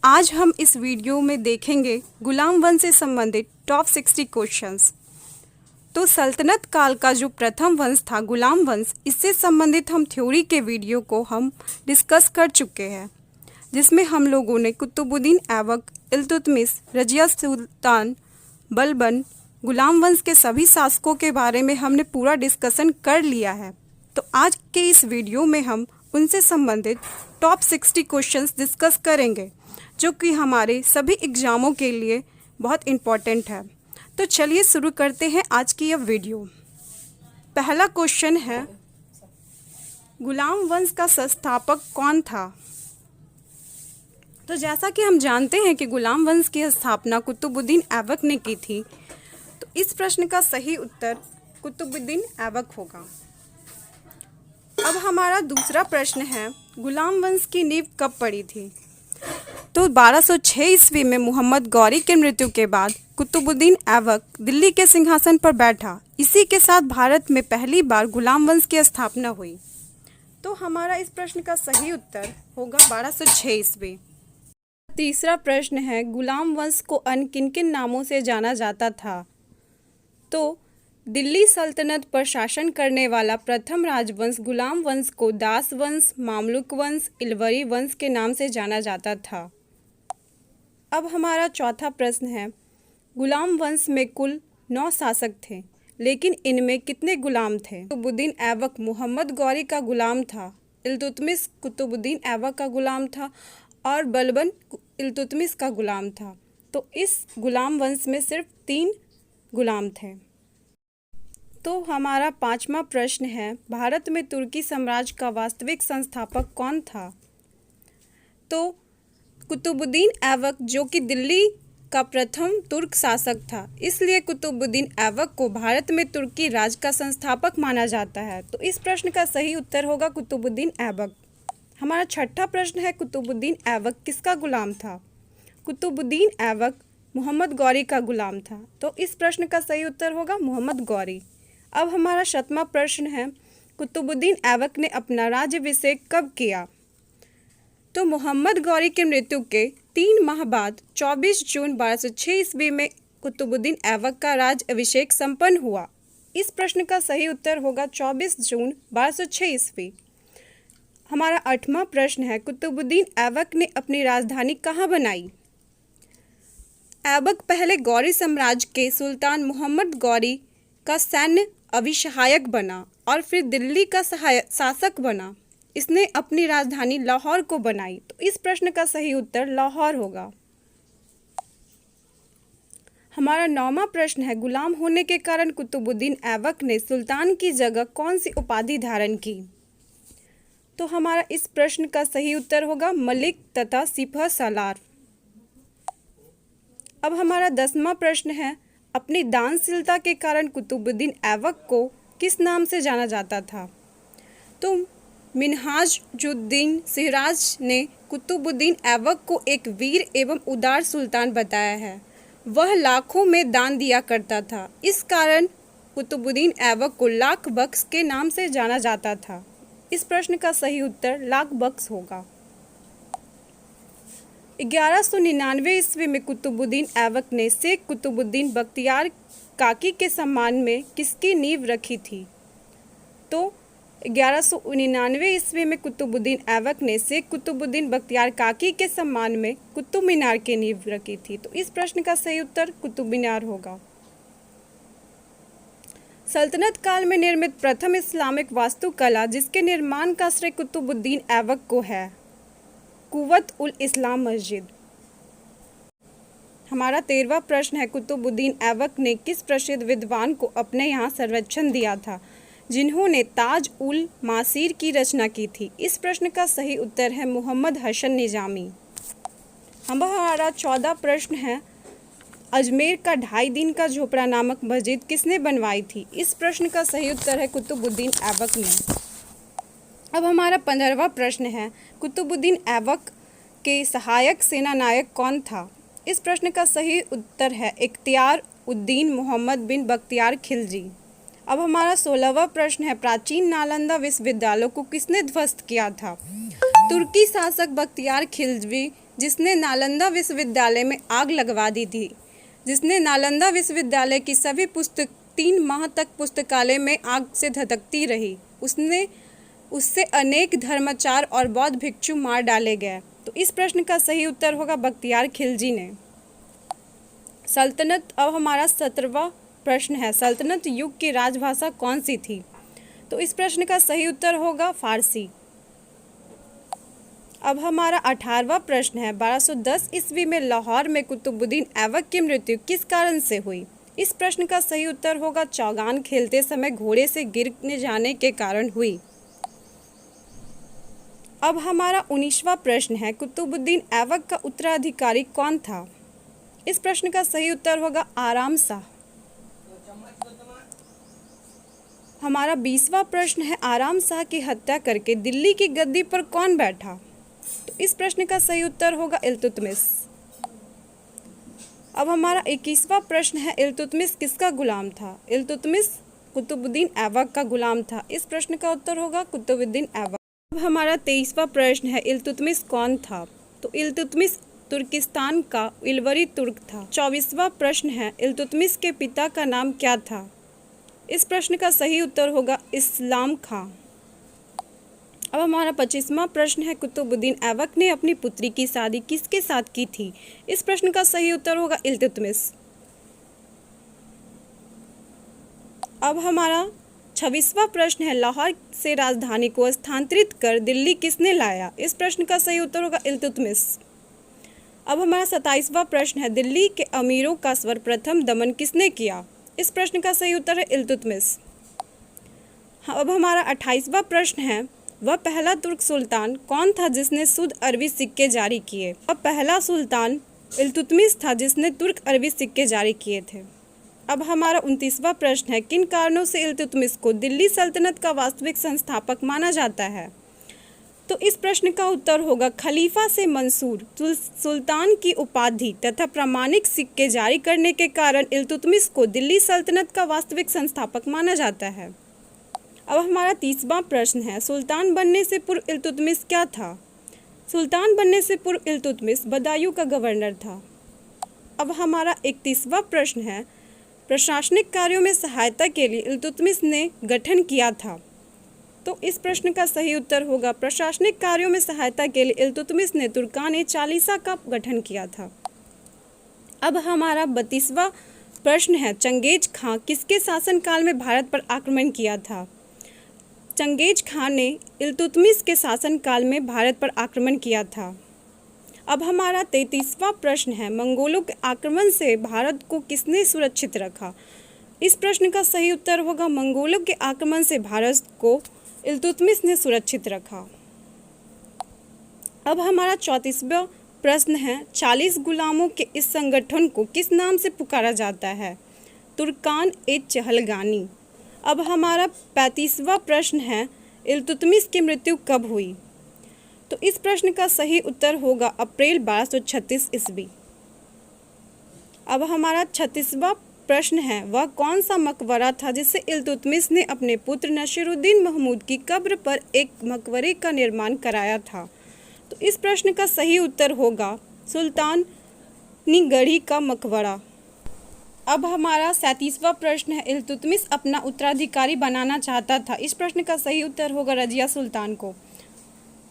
आज हम इस वीडियो में देखेंगे गुलाम वंश से संबंधित टॉप 60 क्वेश्चंस। तो सल्तनत काल का जो प्रथम वंश था गुलाम वंश, इससे संबंधित हम थ्योरी के वीडियो को हम डिस्कस कर चुके हैं, जिसमें हम लोगों ने कुतुबुद्दीन ऐबक, इल्तुतमिश, रजिया सुल्तान, बलबन, गुलाम वंश के सभी शासकों के बारे में हमने पूरा डिस्कशन कर लिया है। तो आज के इस वीडियो में हम उनसे संबंधित टॉप 60 क्वेश्चंस डिस्कस करेंगे, जो कि हमारे सभी एग्ज़ामों के लिए बहुत इम्पॉर्टेंट है। तो चलिए शुरू करते हैं आज की यह वीडियो। पहला क्वेश्चन है, गुलाम वंश का संस्थापक कौन था? तो जैसा कि हम जानते हैं कि गुलाम वंश की स्थापना कुतुबुद्दीन ऐबक ने की थी, तो इस प्रश्न का सही उत्तर कुतुबुद्दीन ऐबक होगा। अब हमारा दूसरा प्रश्न है, गुलाम वंश की नींव कब पड़ी थी? तो 1206 ईस्वी में मोहम्मद गौरी के मृत्यु के बाद कुतुबुद्दीन ऐबक दिल्ली के सिंहासन पर बैठा। इसी के साथ भारत में पहली बार गुलाम वंश की स्थापना हुई। तो हमारा इस प्रश्न का सही उत्तर होगा 1206 ईस्वी। तीसरा प्रश्न है, गुलाम वंश को अन्य किन किन नामों से जाना जाता था? तो दिल्ली सल्तनत पर शासन करने वाला प्रथम राजवंश गुलाम वंश को दास वंश, मामलुक वंश, इलवरी वंश के नाम से जाना जाता था। अब हमारा चौथा प्रश्न है, गुलाम वंश में कुल 9 शासक थे, लेकिन इनमें कितने गुलाम थे? कुतुबुद्दीन ऐबक मोहम्मद गौरी का गुलाम था, इल्तुतमिश कुतुबुद्दीन ऐबक का गुलाम था और बलबन इल्तुतमिश का गुलाम था। तो इस गुलाम वंश में सिर्फ 3 गुलाम थे। तो हमारा पांचवा प्रश्न है, भारत में तुर्की साम्राज्य का वास्तविक संस्थापक कौन था? तो कुतुबुद्दीन ऐबक, जो कि दिल्ली का प्रथम तुर्क शासक था, इसलिए कुतुबुद्दीन ऐबक को भारत में तुर्की राज का संस्थापक माना जाता है। तो इस प्रश्न का सही उत्तर होगा कुतुबुद्दीन ऐबक। हमारा छठा प्रश्न है, कुतुबुद्दीन ऐबक किसका गुलाम था? कुतुबुद्दीन ऐबक मोहम्मद गौरी का गुलाम था। तो इस प्रश्न का सही उत्तर होगा मोहम्मद गौरी। अब हमारा 7वां प्रश्न है, कुतुबुद्दीन ऐबक ने अपना राज्याभिषेक कब किया? तो मोहम्मद गौरी के मृत्यु के 3 माह बाद 24 जून 1206 ईस्वी में कुतुबुद्दीन ऐबक का राज्याभिषेक संपन्न हुआ। इस प्रश्न का सही उत्तर होगा 24 जून 1206 ईस्वी। हमारा 8वां प्रश्न है, कुतुबुद्दीन ऐबक ने अपनी राजधानी कहाँ बनाई? ऐबक पहले गौरी साम्राज्य के सुल्तान मोहम्मद गौरी का सैन्य अभिसहायक बना और फिर दिल्ली का शासक बना। इसने अपनी राजधानी लाहौर को बनाई। तो इस प्रश्न का सही उत्तर लाहौर होगा। हमारा 9वां प्रश्न है, गुलाम होने के कारण कुतुबुद्दीन ऐबक ने सुल्तान की जगह कौन सी उपाधि धारण की? तो हमारा इस प्रश्न का सही उत्तर होगा मलिक तथा सिपह सालार। अब हमारा 10वां प्रश्न है, अपनी दानशीलता के कारण कुतुबुद्दीन ऐबक को किस नाम से जाना जाता था? तो मिन्हाजुद्दीन सिराज ने कुतुबुद्दीन ऐबक को एक वीर एवं उदार सुल्तान बताया है। वह लाखों में दान दिया करता था। इस कारण कुतुबुद्दीन ऐबक को लाख बख्श के नाम से जाना जाता था। इस प्रश्न का सही उत्तर लाख बख्श होगा। 1199 ईस्वी में कुतुबुद्दीन ऐबक ने शेख कुतुबुद्दीन बख्तियार काकी के सम्मान में किसकी नींव रखी थी? तो 1199 ईस्वी में कुतुबुद्दीन ऐबक ने शेख कुतुबुद्दीन बख्तियार काकी के सम्मान में कुतुब मीनार की नींव रखी थी। तो इस प्रश्न का सही उत्तर कुतुब मीनार होगा। सल्तनत काल में निर्मित प्रथम इस्लामिक वास्तुकला जिसके निर्माण का श्रेय कुतुबुद्दीन ऐबक को है, कुव्वत उल इस्लाम मस्जिद। हमारा 13वां प्रश्न है, कुतुबुद्दीन ऐबक ने किस प्रसिद्ध विद्वान को अपने यहाँ संरक्षण दिया था, जिन्होंने ताज उल मासीर की रचना की थी? इस प्रश्न का सही उत्तर है मोहम्मद हसन निजामी। हमारा 14वां प्रश्न है, अजमेर का 2.5 दिन का झोपड़ा नामक मस्जिद किसने बनवाई थी? इस प्रश्न का सही उत्तर है कुतुबुद्दीन ऐबक ने। अब हमारा 15वां प्रश्न है, कुतुबुद्दीन ऐबक के सहायक सेनानायक कौन था? इस प्रश्न का सही उत्तर है इख्तियार उद्दीन मोहम्मद बिन बख्तियार खिलजी। अब हमारा 16वां प्रश्न है, प्राचीन नालंदा विश्वविद्यालय को किसने ध्वस्त किया था? तुर्की शासक बख्तियार खिलजी जिसने नालंदा विश्वविद्यालय में आग लगवा दी थी, जिसने नालंदा विश्वविद्यालय की सभी पुस्तक 3 माह तक पुस्तकालय में आग से धधकती रही। उससे अनेक धर्माचार और बौद्ध भिक्षु मार डाले गए। तो इस प्रश्न का सही उत्तर होगा बख्तियार खिलजी ने। सल्तनत, अब हमारा 17वां प्रश्न है, सल्तनत युग की राजभाषा कौन सी थी? तो इस प्रश्न का सही उत्तर होगा फारसी। अब हमारा 18वां प्रश्न है, 1210 ईस्वी में लाहौर में कुतुबुद्दीन ऐबक की मृत्यु किस कारण से हुई? इस प्रश्न का सही उत्तर होगा चौगान खेलते समय घोड़े से गिरने जाने के कारण हुई। अब हमारा 19वां प्रश्न है, कुतुबुद्दीन ऐबक का उत्तराधिकारी कौन था? इस प्रश्न का सही उत्तर होगा आराम शाह। हमारा 20वां प्रश्न है, आराम शाह की हत्या करके दिल्ली की गद्दी पर कौन बैठा? तो इस प्रश्न का सही उत्तर होगा इल्तुतमिश। अब हमारा 21वां प्रश्न है, इल्तुतमिश किसका गुलाम था? इल्तुतमिश कुतुबुद्दीन ऐबक का गुलाम था। इस प्रश्न का उत्तर होगा कुतुबुद्दीन ऐबक। अब हमारा 23वां प्रश्न है, इल्तुतमिश कौन था? तो इल्तुतमिश तुर्किस्तान का इलवरी तुर्क था। 24वां प्रश्न है, इल्तुतमिश के पिता का नाम क्या था? इस प्रश्न का सही उत्तर होगा इस्लाम खां। अब हमारा 25वां प्रश्न है, कुतुबुद्दीन ऐबक ने अपनी पुत्री की शादी किसके साथ की थी? इस प्रश्न का सही उत्तर होगा इल्तुतमिश। अब हमारा 26वां प्रश्न है, लाहौर से राजधानी को स्थानांतरित कर दिल्ली किसने लाया? इस प्रश्न का सही उत्तर होगा इल्तुतमिश। अब हमारा 27वां प्रश्न है, दिल्ली के अमीरों का सर्वप्रथम दमन किसने किया? इस प्रश्न का सही उत्तर है इल्तुतमिश। अब हमारा 28वां प्रश्न है, वह पहला तुर्क सुल्तान कौन था जिसने शुद्ध अरबी सिक्के जारी किए? अब पहला सुल्तान इल्तुतमिश था जिसने तुर्क अरबी सिक्के जारी किए थे। अब हमारा 29वां प्रश्न है, किन कारणों से इल्तुतमिश को दिल्ली सल्तनत का वास्तविक संस्थापक माना जाता है? तो इस प्रश्न का उत्तर होगा खलीफा से मंसूर सुल्तान की उपाधि तथा प्रामाणिक सिक्के जारी करने के कारण इल्तुतमिश को दिल्ली सल्तनत का वास्तविक संस्थापक माना जाता है। अब हमारा 30वां प्रश्न है, सुल्तान बनने से पूर्व इल्तुतमिश क्या था? सुल्तान बनने से पूर्व इल्तुतमिश बदायूं का गवर्नर था। अब हमारा 31वां प्रश्न है, प्रशासनिक कार्यों में सहायता के लिए इल्तुतमिश ने गठन किया था। तो इस प्रश्न का सही उत्तर होगा प्रशासनिक कार्यों में सहायता के लिए इल्तुतमिश ने तुर्कान चालीसा का गठन किया था। अब हमारा 32वां प्रश्न है, चंगेज खां किसके शासनकाल में भारत पर आक्रमण किया था? चंगेज खां ने इल्तुतमिश के शासनकाल में भारत पर आक्रमण किया था। अब हमारा 33वां प्रश्न है, मंगोलों के आक्रमण से भारत को किसने सुरक्षित रखा? इस प्रश्न का सही उत्तर होगा मंगोलों के आक्रमण से भारत को इल्तुतमिश ने सुरक्षित रखा। अब हमारा 34वां प्रश्न है, 40 गुलामों के इस संगठन को किस नाम से पुकारा जाता है? तुर्कान ए चहलगानी। अब हमारा 35वां प्रश्न है, इल्तुतमिश की मृत्यु कब हुई? तो इस प्रश्न का सही उत्तर होगा अप्रैल 1236 ईस्वी। अब हमारा 36वां प्रश्न है, वह कौन सा मकबरा था जिसे इल्तुतमिश ने अपने पुत्र नसीरुद्दीन महमूद की कब्र पर एक मकबरे का निर्माण कराया था? तो इस प्रश्न का सही उत्तर होगा सुल्तानीगढ़ी का मकबरा। अब हमारा 37वां प्रश्न है, इल्तुतमिश अपना उत्तराधिकारी बनाना चाहता था। इस प्रश्न का सही उत्तर होगा रजिया सुल्तान को।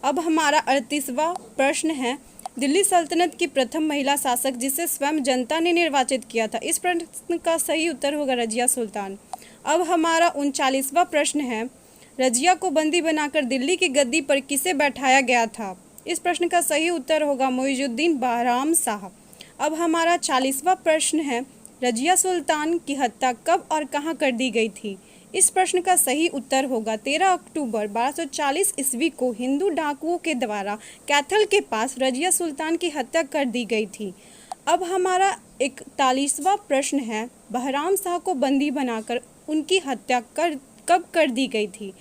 अब हमारा 38वां प्रश्न है, दिल्ली सल्तनत की प्रथम महिला शासक जिसे स्वयं जनता ने निर्वाचित किया था। इस प्रश्न का सही उत्तर होगा रजिया सुल्तान। अब हमारा 39वां प्रश्न है, रजिया को बंदी बनाकर दिल्ली की गद्दी पर किसे बैठाया गया था? इस प्रश्न का सही उत्तर होगा मुइजुद्दीन बहराम शाह। अब हमारा 40वां प्रश्न है, रजिया सुल्तान की हत्या कब और कहाँ कर दी गई थी? इस प्रश्न का सही उत्तर होगा 13 अक्टूबर 1240 ईस्वी को हिंदू डाकुओं के द्वारा कैथल के पास रजिया सुल्तान की हत्या कर दी गई थी। अब हमारा 41वां प्रश्न है, बहराम शाह को बंदी बनाकर उनकी हत्या कब कर दी गई थी?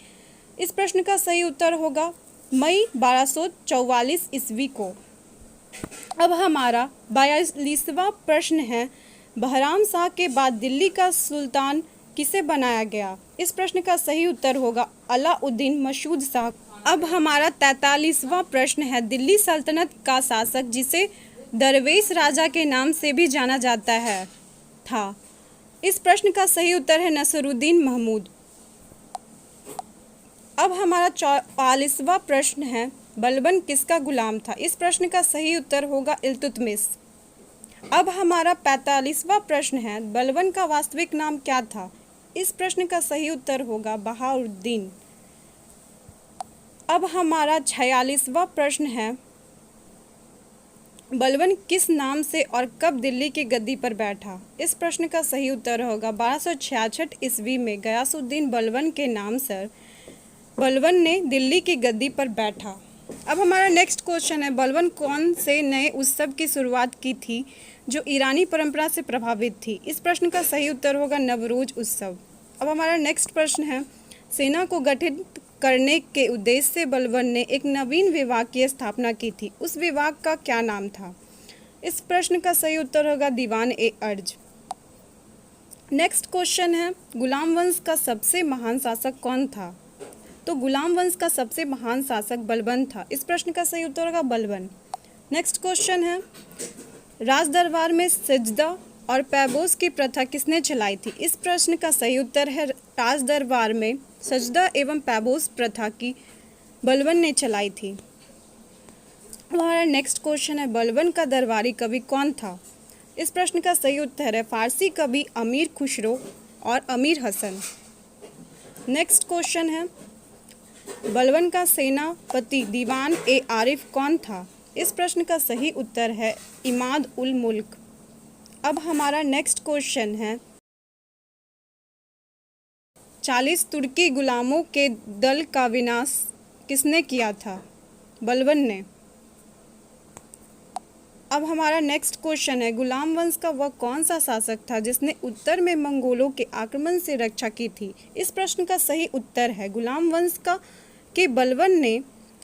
इस प्रश्न का सही उत्तर होगा मई 1244 ईस्वी को। अब हमारा 42वां प्रश्न है, बहराम शाह के बाद दिल्ली का सुल्तान किसे बनाया गया? इस प्रश्न का सही उत्तर होगा अलाउद्दीन मसूद शाह। अब हमारा 43वां प्रश्न है, दिल्ली सल्तनत का शासक जिसे दरवेश राजा के नाम से भी जाना जाता है था। इस प्रश्न का सही उत्तर है नसरुद्दीन महमूद। अब हमारा 44वां प्रश्न है, बलबन किसका गुलाम था। इस प्रश्न का सही उत्तर होगा इल्तुतमिश। अब हमारा 45वां प्रश्न है, बलबन का वास्तविक नाम क्या था। इस प्रश्न का सही उत्तर होगा बहाउद्दीन। अब हमारा 46वां प्रश्न है, बलबन किस नाम से और कब दिल्ली की गद्दी पर बैठा। इस प्रश्न का सही उत्तर होगा 1266 ईस्वी में गयासुद्दीन बलबन के नाम से बलबन ने दिल्ली की गद्दी पर बैठा। अब हमारा नेक्स्ट क्वेश्चन है, बलबन कौन से नए उत्सव की शुरुआत की थी जो ईरानी परंपरा से प्रभावित थी। इस प्रश्न का सही उत्तर होगा नवरोज उत्सव। अब हमारा नेक्स्ट प्रश्न है, सेना को गठित करने के उद्देश्य से बलबन ने एक नवीन विभाग की स्थापना की थी। उस विभाग का क्या नाम था। इस प्रश्न का सही उत्तर होगा दीवान-ए-अर्ज। नेक्स्ट क्वेश्चन है, गुलाम वंश का सबसे महान शासक कौन था। तो गुलाम वंश का सबसे महान शासक बलबन था। इस प्रश्न का सही उत्तर होगा बलबन। नेक्स्ट क्वेश्चन है, राज दरबार में सजदा और पैबोस की प्रथा किसने चलाई थी। इस प्रश्न का सही उत्तर है राज दरबार में सजदा एवं पैबोस प्रथा की बलबन ने चलाई थी। हमारा नेक्स्ट क्वेश्चन है, बलबन का दरबारी कवि कौन था। इस प्रश्न का सही उत्तर है फारसी कवि अमीर खुसरो और अमीर हसन। नेक्स्ट क्वेश्चन है, बलबन का सेनापति दीवान-ए-आरिफ कौन था। इस प्रश्न का सही उत्तर है इमाद उल मुल्क। अब हमारा नेक्स्ट क्वेश्चन है, 40 तुर्की गुलामों के दल का विनाश किसने किया था। बलबन ने। अब हमारा नेक्स्ट क्वेश्चन है, गुलाम वंश का वह कौन सा शासक था जिसने उत्तर में मंगोलों के आक्रमण से रक्षा की थी। इस प्रश्न का सही उत्तर है गुलाम वंश के बलबन ने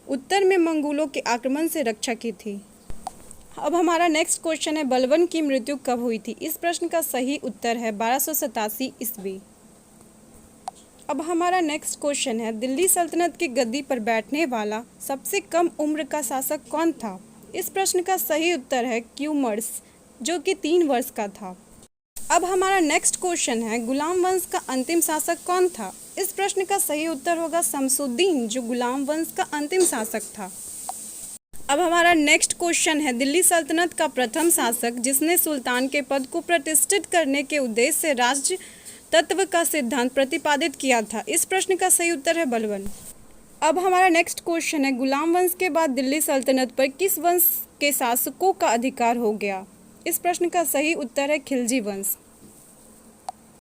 उत्तर में मंगोलों के आक्रमण से रक्षा की थी। अब हमारा नेक्स्ट क्वेश्चन है, बलबन की मृत्यु कब हुई थी। इस प्रश्न का सही उत्तर है 1287 ईस्वी। अब हमारा नेक्स्ट क्वेश्चन है, दिल्ली सल्तनत की गद्दी पर बैठने वाला सबसे कम उम्र का शासक कौन था। इस प्रश्न का सही उत्तर है क्यूमर्स, जो कि 3 वर्ष का था। अब हमारा नेक्स्ट क्वेश्चन है, गुलाम वंश का अंतिम शासक कौन था। इस प्रश्न का सही उत्तर होगा शमसुद्दीन, जो गुलाम वंश का अंतिम शासक था। अब हमारा नेक्स्ट क्वेश्चन है, दिल्ली सल्तनत का प्रथम शासक जिसने सुल्तान के पद को प्रतिष्ठित करने के उद्देश्य से राज्य तत्व का सिद्धांत प्रतिपादित किया था। इस प्रश्न का सही उत्तर है बलबन। अब हमारा नेक्स्ट क्वेश्चन है, गुलाम वंश के बाद दिल्ली सल्तनत पर किस वंश के शासकों का अधिकार हो गया। इस प्रश्न का सही उत्तर है खिलजी वंश।